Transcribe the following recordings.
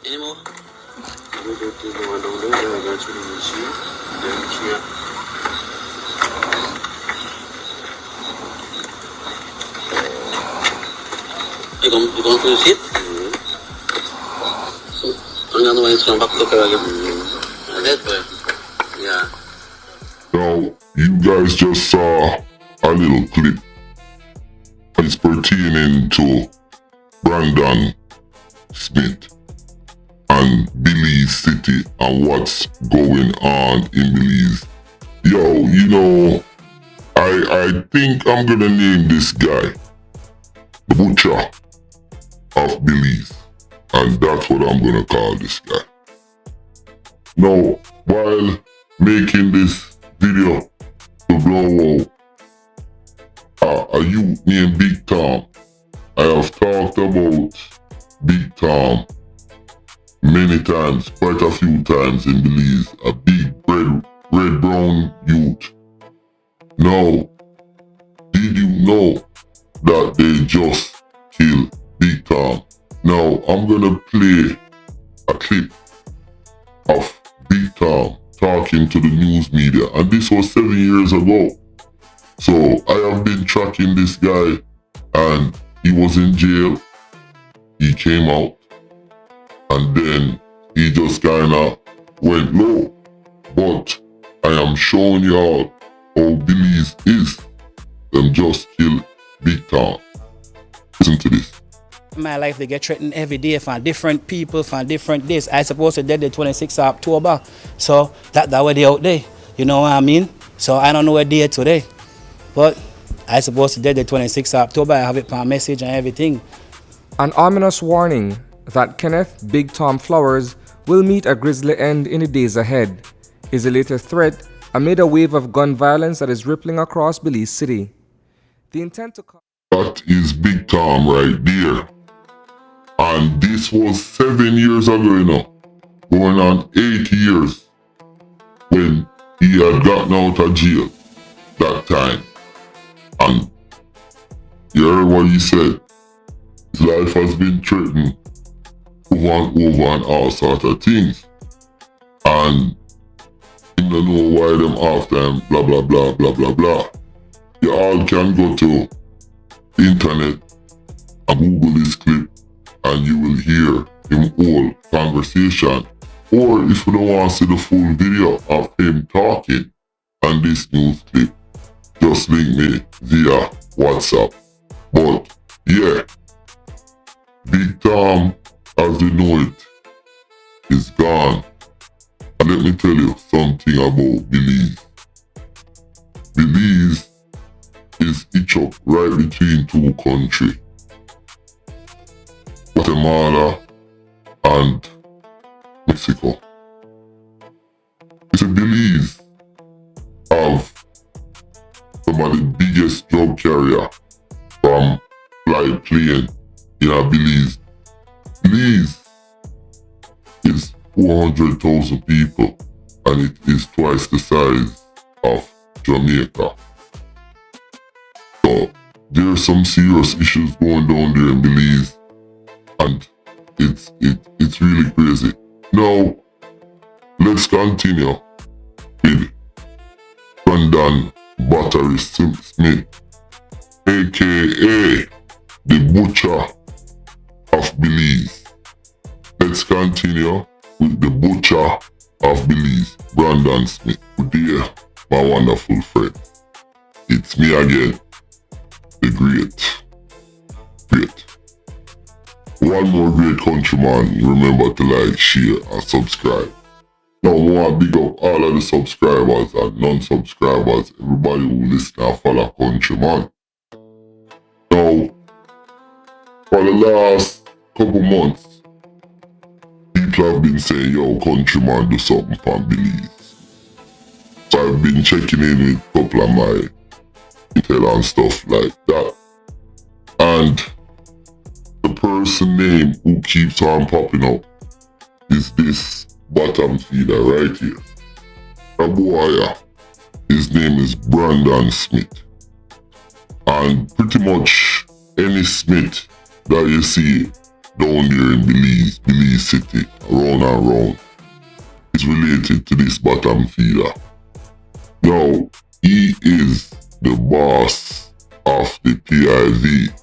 Anymore? You come to sit? I'm gonna wait from back to again. That's why. Yeah. Now, you guys just saw a little clip. It's pertaining to Brandon Smith and Belize City and what's going on in Belize. Yo, you know, I think I'm gonna name this guy the Butcher of Belize. And that's what I'm gonna call this guy. Now, while making this video to blow out a youth named Big Tom, I have talked about Big Tom many times, quite a few times in Belize, a big red-brown youth. Now, did you know that they just killed Big Tom? Now, I'm gonna play a clip of Big Tom talking to the news media, and this was 7 years ago. So I have been tracking this guy, and he was in jail. He came out, and then he just kinda went low. But I am showing y'all how Belize is. Them just killed Big Tom. Listen to this. My life, they get threatened every day from different people, from different days. I supposed to dead the 26th of October. So that way they out there. You know what I mean? So I don't know what day today. But I supposed to dead the 26th of October. I have it per message and everything. An ominous warning that Kenneth Big Tom Flowers will meet a grisly end in the days ahead is the latest threat amid a wave of gun violence that is rippling across Belize City. The intent to... That is Big Tom right there. And this was 7 years ago, you know, going on 8 years when he had gotten out of jail that time. And you heard what he said. His life has been threatened over and over and all sorts of things. And you don't know why them after him, blah, blah, blah, blah, blah, blah. You all can go to the internet and Google this clip, and you will hear him whole conversation. Or if you don't want to see the full video of him talking on this news clip, just link me via WhatsApp. But yeah, Big Tom, as you know it, is gone. And let me tell you something about Belize. Belize is each up right between two countries. Guatemala and Mexico. It's a Belize of some of the biggest drug carrier from flight plane in Belize. Belize is 400,000 people, and it is twice the size of Jamaica. So there's some serious issues going down there in Belize, and it's really crazy. Now, let's continue with Brandon Battery Smith, aka the Butcher of Belize. Let's continue with the Butcher of Belize, Brandon Smith. Good day, my wonderful friend. It's me again, the great. One more great countryman, remember to like, share, and subscribe. Now, I want to big up all of the subscribers and non-subscribers, everybody who listen and follow Countryman. Now, for the last couple months, people have been saying, yo, Countryman, do something for Belize. So I've been checking in with a couple of my intel and stuff like that. And the person name who keeps on popping up is this bottom feeder right here. A boy, his name is Brandon Smith. And pretty much any Smith that you see down there in Belize City, city around and round is related to this bottom feeder. Now, he is the boss of the PIV,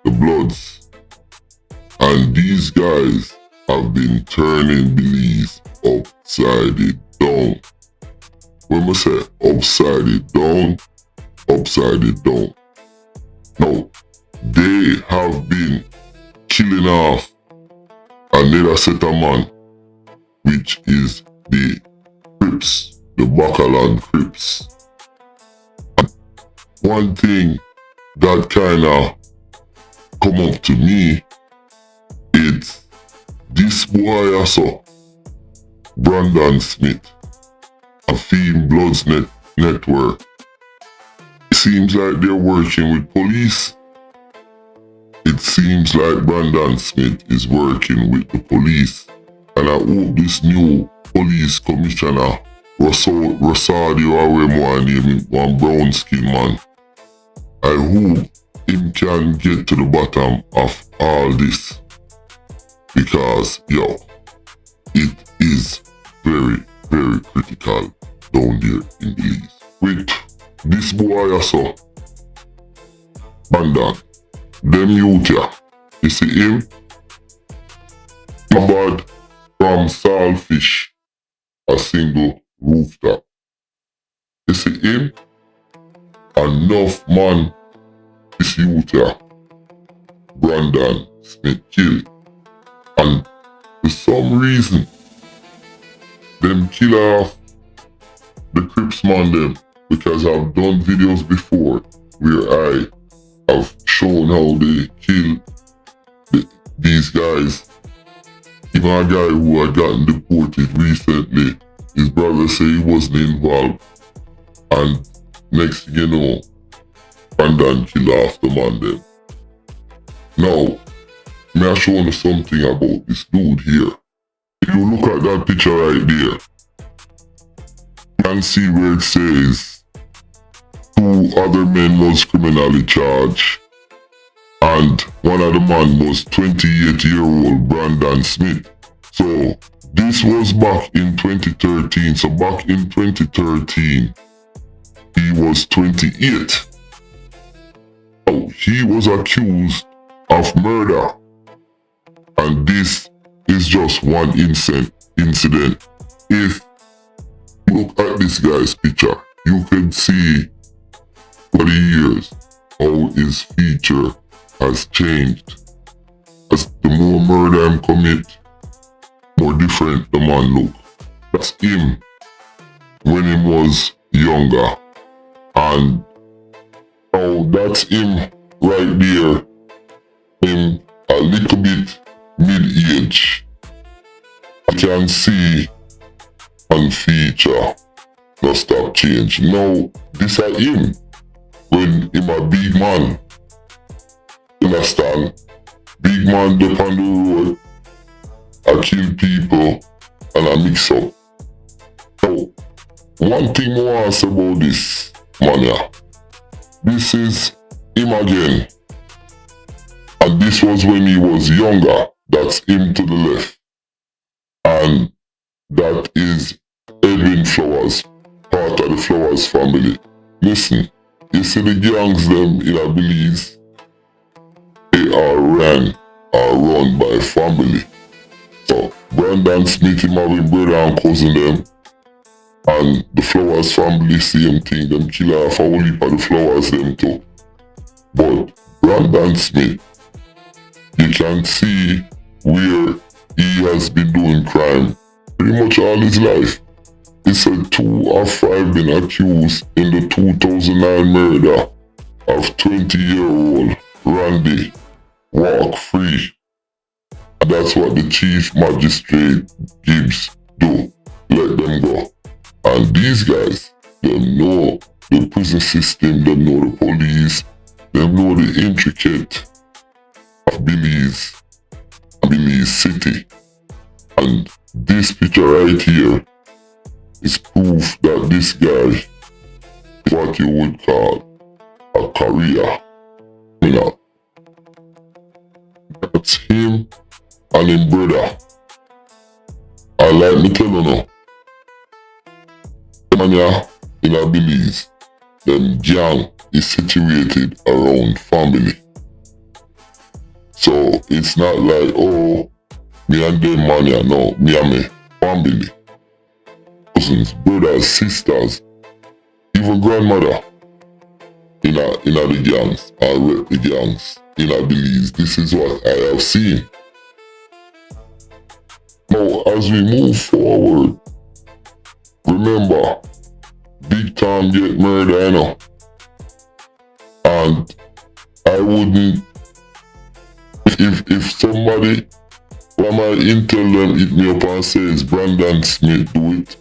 the Bloods, and these guys have been turning Belize upside it down. When I say upside it down, upside it down. Now, they have been killing off another set of man, which is the Crips, the Bacalan Crips. And one thing that kinda come up to me is this boy also, Brandon Smith, a Fiend Bloods network. It seems like they're working with police. It seems like Brandon Smith is working with the police. And I hope this new police commissioner, Rosadio, or whatever name him, one brown skin man, I hope him can get to the bottom of all this. Because, yo, it is very, very critical down there in Belize. With this boy also, Brandon, them youth here, you see him? Bad from Saltfish, a single rooftop. You see him? Enough man, this youth here, Brandon Smith kill. And for some reason, them kill off the Crips man them, because I've done videos before where I have shown how they kill these guys. Even a guy who had gotten deported recently, his brother say he wasn't involved. And next thing you know, Brandon killed off the man them. Now, may I show you something about this dude here. If you look at that picture right there, you can see where it says 2 other men was criminally charged, and one of the man was 28-year-old Brandon Smith. So this was back in 2013. So back in 2013, he was 28. Now, he was accused of murder. And this is just one incident. If you look at this guy's picture, you can see over the years how his feature has changed. As the more murder him commit, more different the man look. That's him when he was younger. And now that's him right there. Him a little bit mid-age. I can see on feature no stop change. Now this is him when him a big man. You understand? Big man up on the road, I kill people and I mix up. Now, one thing I want to say about this man here, this is him again. And this was when he was younger. That's him to the left. And that is Edwin Flowers, part of the Flowers family. Listen, you see the gangs them in a Belize, they are run by family. So Brandon Smith, him having brother and cousin them, and the Flowers family same thing, them kill off a whole heap of the Flowers them too. But Brandon Smith, you can see where he has been doing crime pretty much all his life. He said 2 of 5 been accused in the 2009 murder of 20-year-old Randy Walk Free. And that's what the Chief Magistrate Gibbs do, let them go. And these guys, them know the prison system, them know the police, them know the intricate of Belize City. And this picture right here is proof that this guy is what you would call a career criminal. That's him and his brother. Let me tell you now. Mania in a Belize, them gang is situated around family. So it's not like, oh, me and them mania, no, me and me family. Cousins, brothers, sisters, even grandmother in the gangs, or rep the gangs in a Belize. This is what I have seen. Now, as we move forward, remember, Big Tom get murdered, you know. And I wouldn't, if somebody from my intel them hit me up and says Brandon Smith do it,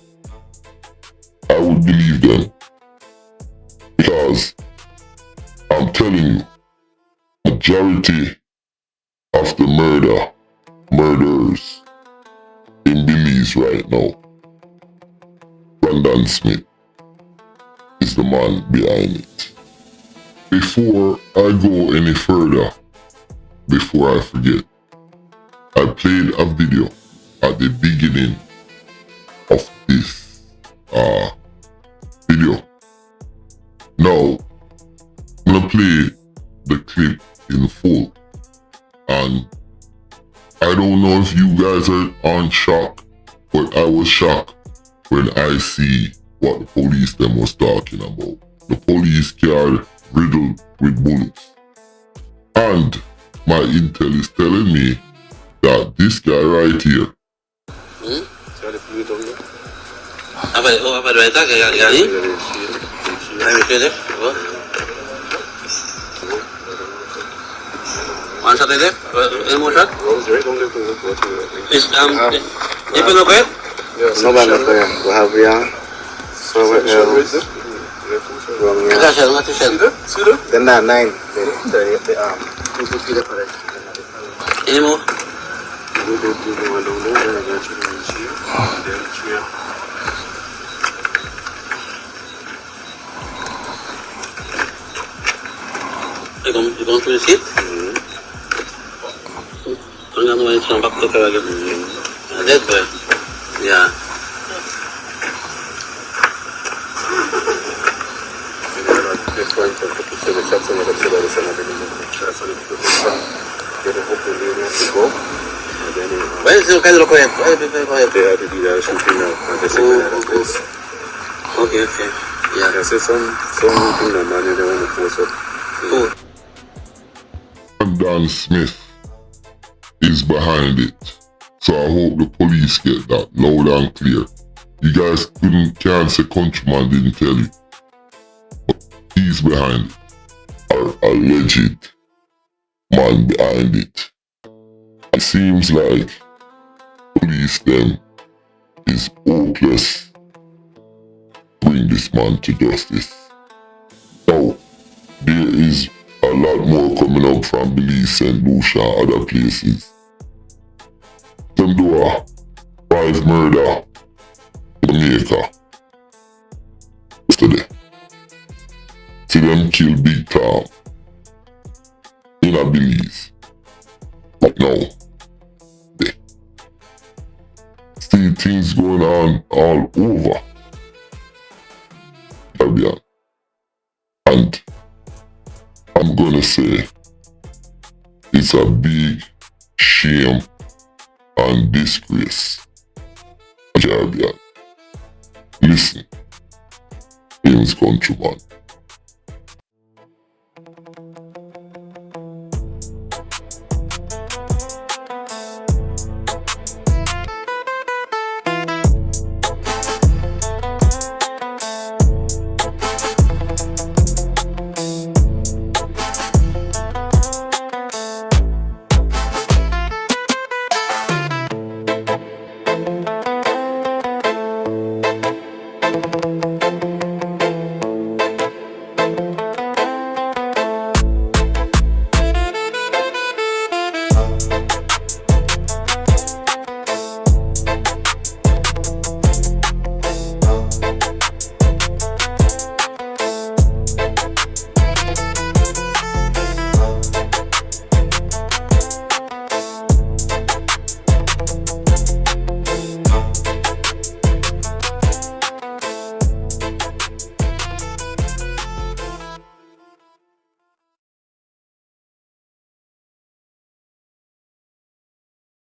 I would believe them. Because I'm telling you, majority of the murderers in Belize right now, Brandon Smith is the man behind it. Before I go any further, before I forget, I played a video at the beginning of this video. Now, I'm gonna play the clip in full, and I don't know if you guys are on shock, but I was shocked when I see what the police them was talking about. The police car riddled with bullets. And my intel is telling me that this guy right here. Unsettling, emotion? No bad look there. We have here. So what else? Then that 9. The arm. Any more? You going to the seat? I'm going to back to Tobago. That way. Yeah. Where is the kind of okay. Yeah. I said something that man they want to post up. Brandon Smith is behind it. So I hope the police get that loud and clear. You guys can't say Countryman didn't tell you. But he's behind it. Or alleged man behind it. It seems like police them is hopeless to bring this man to justice. Now, there is a lot more coming up from Belize and Lucia and other places. Them do a 5 murder in Jamaica yesterday. See them kill Big Tom in a Belize. But now, they see things going on all over Caribbean. And I'm gonna say it's a big shame and disgrace. Caribbean. Listen, name's Countryman.